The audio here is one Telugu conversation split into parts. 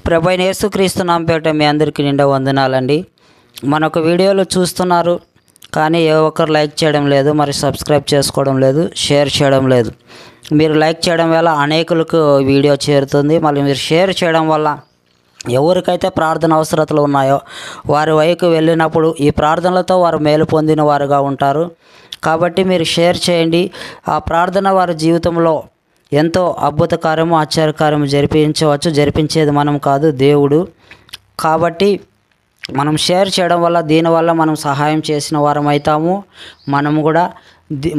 ప్రభువైన యేసుక్రీస్తు నామముపేట మీ అందరికీ నిండా వందనాలండి. మనొక వీడియోలు చూస్తున్నారు కానీ ఏ ఒక్కరు లైక్ చేయడం లేదు, మరి సబ్స్క్రైబ్ చేసుకోవడం లేదు, షేర్ చేయడం లేదు. మీరు లైక్ చేయడం వల్ల అనేకులకు వీడియో చేరుతుంది. మళ్ళీ మీరు షేర్ చేయడం వల్ల ఎవరికైతే ప్రార్థన అవసరతలు ఉన్నాయో వారి వైపు వెళ్ళినప్పుడు ఈ ప్రార్థనలతో వారు మేలు పొందిన వారుగా ఉంటారు. కాబట్టి మీరు షేర్ చేయండి. ఆ ప్రార్థన వారి జీవితంలో ఎంతో అద్భుత కార్యము, ఆశ్చర్యకార్యము జరిపించేది మనం కాదు, దేవుడు. కాబట్టి మనం షేర్ చేయడం వల్ల దీనివల్ల మనం సహాయం చేసిన వారం అవుతాము.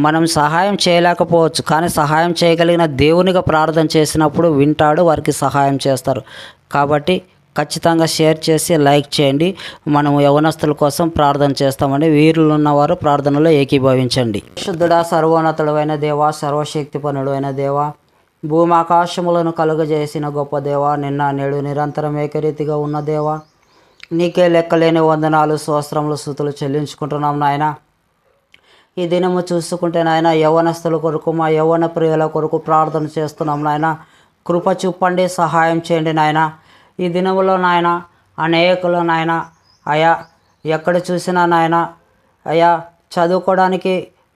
మనం సహాయం చేయలేకపోవచ్చు, కానీ సహాయం చేయగలిగిన దేవునిగా ప్రార్థన చేసినప్పుడు వింటాడు, వారికి సహాయం చేస్తారు. కాబట్టి ఖచ్చితంగా షేర్ చేసి లైక్ చేయండి. మనము యవనస్తుల కోసం ప్రార్థన చేస్తామండి. వీరులు ఉన్నవారు ప్రార్థనలో ఏకీభవించండి. శుద్ధుడా, సర్వోన్నతుడైన దేవా, సర్వశక్తిపనుడు అయిన దేవా, భూమి ఆకాశములను కలుగజేసిన గొప్ప దేవా, నిన్న నేడు నిరంతరం ఏకరీతిగా ఉన్న దేవా, నీకే లెక్కలేని వందనాలు, స్తోత్రములు, స్తుతులు చెల్లించుకుంటున్నాం నాయన. ఈ దినము చూసుకుంటే నాయన యవనస్తుల కొరకు, మా యవన ప్రియుల కొరకు ప్రార్థన చేస్తున్నాం నాయన. కృప చూపండి, సహాయం చేయండి నాయన. ఈ దినములో నాయన అనేకులు నాయన అయా ఎక్కడ చూసినా నాయన అయా చదువుకోవడానికి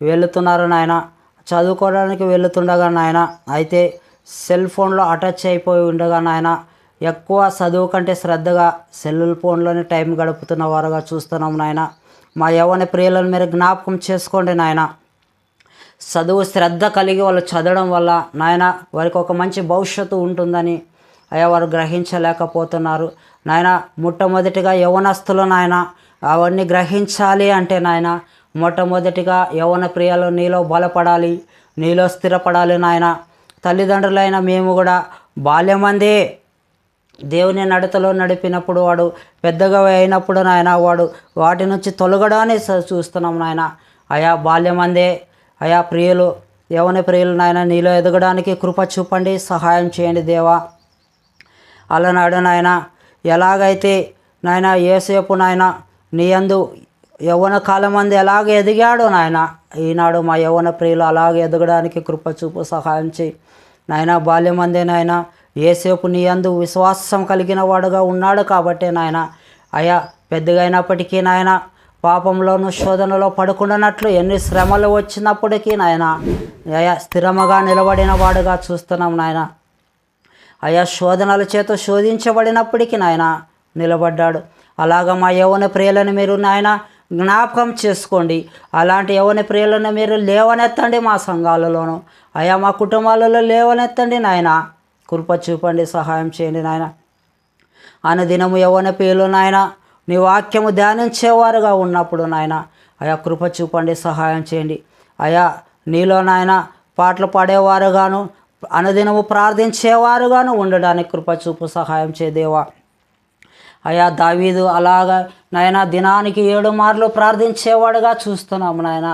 వెళుతున్నారు నాయన. చదువుకోవడానికి వెళుతుండగా నాయన అయితే సెల్ ఫోన్లో అటాచ్ అయిపోయి ఉండగా నాయన ఎక్కువ చదువు కంటే శ్రద్ధగా సెల్ ఫోన్లోనే టైం గడుపుతున్న వారుగా చూస్తున్నాం నాయన. మా యవ్వన ప్రియులను మీరు జ్ఞాపకం చేసుకోండి నాయన. చదువు శ్రద్ధ కలిగి వాళ్ళు చదవడం వల్ల నాయన వారికి ఒక మంచి భవిష్యత్తు ఉంటుందని అయ్యా వారు గ్రహించలేకపోతున్నారు నాయన. మొట్టమొదటిగా యవనస్తులు నాయన అవన్నీ గ్రహించాలి అంటే నాయన మొట్టమొదటిగా యవన ప్రియులు నీలో బలపడాలి, నీలో స్థిరపడాలి నాయన. తల్లిదండ్రులైన మేము కూడా బాల్యమందే దేవుని నడతలో నడిపినప్పుడు వాడు పెద్దగా అయినప్పుడు నాయన వాడు వాటి నుంచి తొలగడాన్ని చూస్తున్నాం నాయన. అయా బాల్యమందే అయా ప్రియులు, యవన ప్రియులు నాయన నీలో ఎదగడానికి కృప చూపండి, సహాయం చేయండి దేవా. అలనాడు నాయన ఎలాగైతే నాయన యేసేపు నాయన నీ యందు యవ్వన కాలం మంది ఎలాగ ఎదిగాడో నాయన, ఈనాడు మా యవ్వన ప్రియులు అలాగే ఎదగడానికి కృప చూపు, సహాయం చేయి నాయన. బాల్యమందే నాయన యేసేపు నీ యందు విశ్వాసం కలిగిన వాడుగా ఉన్నాడు కాబట్టే నాయన అయా పెద్దగా అయినప్పటికీ నాయన పాపంలోను శోధనలో పడుకుండానట్లు ఎన్ని శ్రమలు వచ్చినప్పటికీ నాయన అయా స్థిరముగా నిలబడిన వాడుగా చూస్తున్నాం నాయన. అయా శోధనల చేత శోధించబడినప్పటికీ నాయన నిలబడ్డాడు. అలాగ మా యవ్వన ప్రియులను మీరు నాయన జ్ఞాపకం చేసుకోండి. అలాంటి యవ్వన ప్రియులను మీరు లేవనెత్తండి మా సంఘాలలోను, అయా మా కుటుంబాలలో లేవనెత్తండి నాయన. కృప చూపండి, సహాయం చేయండి నాయన. అనుదినము యవ్వన ప్రియులు నాయన నీ వాక్యము ధ్యానించేవారుగా ఉన్నప్పుడు నాయన అయా కృప చూపండి, సహాయం చేయండి. అయా నీలో నాయన పాటలు పాడేవారుగాను అనుదినము ప్రార్థించేవారుగాను ఉండడానికి కృప చూపు, సహాయం చేయదేవా. అయా దావీదు అలాగా నాయన దినానికి 7 మార్లు ప్రార్థించేవాడుగా చూస్తున్నాము నాయన.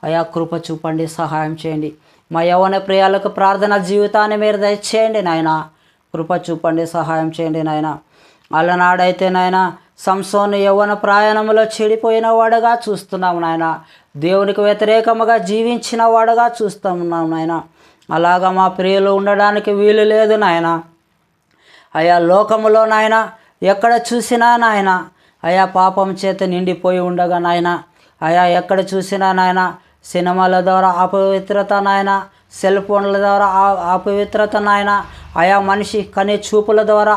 అయా కృప చూపండి, సహాయం చేయండి. మా యవ్వన ప్రియాలకు ప్రార్థన జీవితాన్ని మీరు దయచేయండి నాయన. కృప చూపండి, సహాయం చేయండి నాయన. అలనాడైతే నాయన సంసోను యవ్వన ప్రయాణంలో చెడిపోయిన వాడుగా చూస్తున్నాము నాయన. దేవునికి వ్యతిరేకముగా జీవించిన వాడుగా చూస్తున్నాము నాయన. అలాగా మా ప్రియులు ఉండడానికి వీలు లేదు నాయన. అయా లోకములో నాయన ఎక్కడ చూసినా నాయన అయా పాపం చేత నిండిపోయి ఉండగా నాయన అయా ఎక్కడ చూసినా నాయన సినిమాల ద్వారా అపవిత్రత నాయన, సెల్ ఫోన్ల ద్వారా అపవిత్రత నాయన, అయా మనిషి కనే చూపుల ద్వారా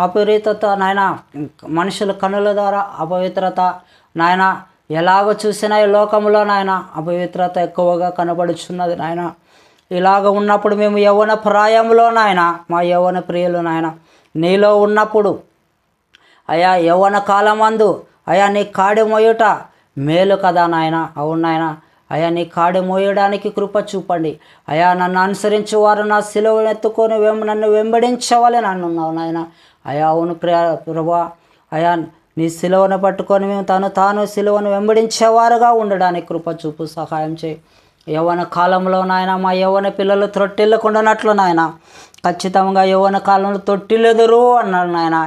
అపవిత్రత నాయన, మనుషుల కనుల ద్వారా అపవిత్రత నాయన. ఎలాగో చూసినా ఈ లోకంలో నాయన అపవిత్రత ఎక్కువగా కనబడుచున్నది నాయన. ఇలాగ ఉన్నప్పుడు మేము యవ్వన ప్రాయంలో నాయన మా యవ్వన ప్రియులు నాయన నీలో ఉన్నప్పుడు అయా యవ్వన కాలమందు అయా నీ కాడి మోయుట మేలు కదా నాయన. అవును నాయన అయా నీ కాడి మోయడానికి కృప చూపండి. అయా నన్ను అనుసరించి వారు నా సిలువను ఎత్తుకొని నన్ను వెంబడించవాలి నన్నున్నావు నాయన. అయా అవును ప్రభా అయా నీ సిలువను పట్టుకొని మేము తాను సిలువను వెంబడించేవారుగా ఉండడానికి కృప చూపు, సహాయం చేయి. యవ్వన కాలంలో నాయన మా యవ్వన పిల్లలు త్రొట్టిల్లకుండానట్లు నాయన ఖచ్చితంగా యవ్వన కాలంలో తొట్టిల్లెదురు అన్నాడు నాయన.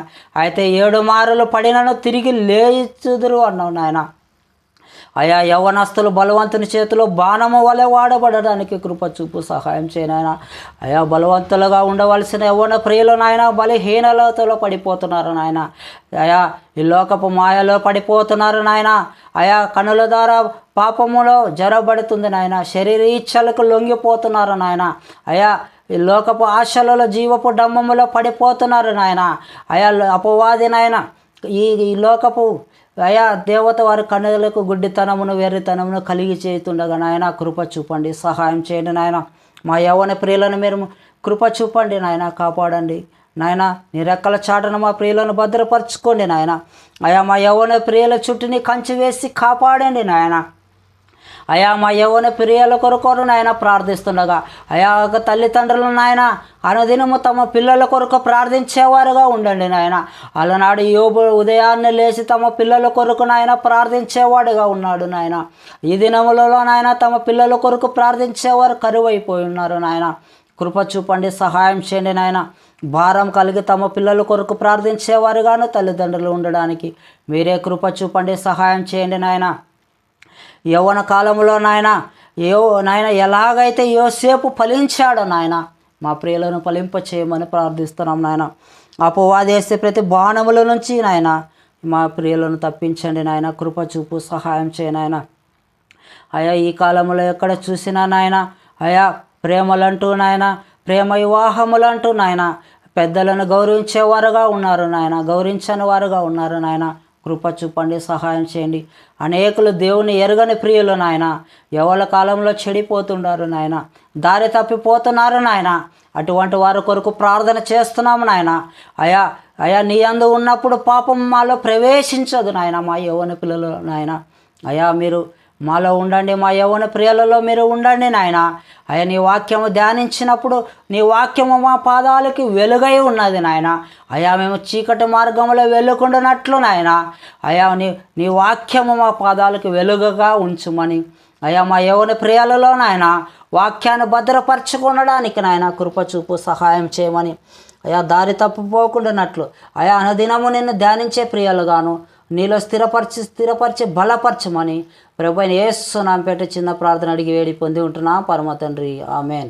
అయితే 7 మారులు పడినను తిరిగి లేచుదురు అన్నావు నాయన. అయా యవ్వనస్తులు బలవంతుని చేతిలో బాణము వలె వాడబడడానికి కృప చూపు సహాయం చేయనాయన. అయా బలవంతులుగా ఉండవలసిన యవ్వన ప్రియులు నాయన బలహీనతలో పడిపోతున్నారు నాయన. అయా ఈ లోకపు మాయలో పడిపోతున్నారు నాయన. అయా కనుల ద్వారా పాపములో జరబడుతుంది నాయన. శరీరీచ్ఛలకు లొంగిపోతున్నారు నాయన. అయా ఈ లోకపు ఆశలలో జీవపు డమ్మములో పడిపోతున్నారు నాయన. అయా అపవాది నాయన ఈ లోకపు అయా దేవత వారి కన్నులకు గుడ్డితనమును వెర్రితనమును కలిగి చేస్తుండగా నాయన కృప చూపండి, సహాయం చేయండి నాయన. మా యవ్వన ప్రియులను మీరు కృప చూపండి నాయన, కాపాడండి నాయన. నీ రెక్కల చాటున మా ప్రియులను భద్రపరచుకోండి నాయన. అయా మా యవ్వన ప్రియుల చుట్టూని కంచి వేసి కాపాడండి నాయన. అయా మా యవ్వన ప్రియుల కొరకు నాయన ప్రార్థిస్తుండగా అయా ఒక తల్లిదండ్రులు నాయన అనుదినము తమ పిల్లల కొరకు ప్రార్థించేవారుగా ఉండండి నాయన. అలనాడు యోబు ఉదయాన్నే లేచి తమ పిల్లల కొరకు నాయన ప్రార్థించేవాడుగా ఉన్నాడు నాయన. ఈ దినములలో నాయన తమ పిల్లల కొరకు ప్రార్థించేవారు కరువైపోయి ఉన్నారు నాయన. కృప చూపండి, సహాయం చేయండి నాయన. భారం కలిగి తమ పిల్లల కొరకు ప్రార్థించేవారుగాను తల్లిదండ్రులు ఉండడానికి మీరే కృప చూపండి, సహాయం చేయండి నాయన. యవ్వన కాలంలో నాయన నాయన ఎలాగైతే యోసేపు ఫలించాడో నాయన మా ప్రియులను ఫలింప చేయమని ప్రార్థిస్తున్నాం నాయన. అపవాదేసే ప్రతి బాణముల నుంచి నాయన మా ప్రియులను తప్పించండి నాయన. కృప చూపు, సహాయం చేయనాయన. అయా ఈ కాలంలో ఎక్కడ చూసినా నాయన అయా ప్రేమలంటూ నాయన ప్రేమ వివాహములంటూ నాయన పెద్దలను గౌరవించేవారుగా ఉన్నారు నాయన, గౌరవించని వారుగా ఉన్నారు నాయన. కృప చూపండి, సహాయం చేయండి. అనేకులు దేవుని ఎరగని ప్రియులు నాయన యవ్వన కాలంలో చెడిపోతున్నారు నాయన, దారి తప్పిపోతున్నారు నాయన. అటువంటి వారి కొరకు ప్రార్థన చేస్తున్నాము నాయన. అయా నీ యందు ఉన్నప్పుడు పాపం మాలో ప్రవేశించదు నాయన. మా యవ్వన పిల్లలు నాయన అయా మీరు మాలో ఉండండి, మా యవ్వన ప్రియులలో మీరు ఉండండి నాయన. అయ్యా నీ వాక్యము ధ్యానించినప్పుడు నీ వాక్యము మా పాదాలకి వెలుగై ఉన్నది నాయన. అయా మేము చీకటి మార్గంలో వెళ్ళకుండానట్లు నాయన అయా నీ వాక్యము మా పాదాలకు వెలుగుగా ఉంచుమని అయా మా యవ్వన ప్రియులలో నాయన వాక్యాన్ని భద్రపరచుకొనడానికి నాయన కృప చూపు, సహాయం చేయమని అయా దారి తప్పిపోకుండానట్లు అయా అనుదినము నిన్ను ధ్యానించే ప్రియులుగాను నీలో స్థిరపరిచి బలపరచమని ప్రభువైన యేసు నామమున చిన్న ప్రార్థన అడిగి వేడి పొంది ఉంటున్నా పరమ తండ్రి, ఆమేన్.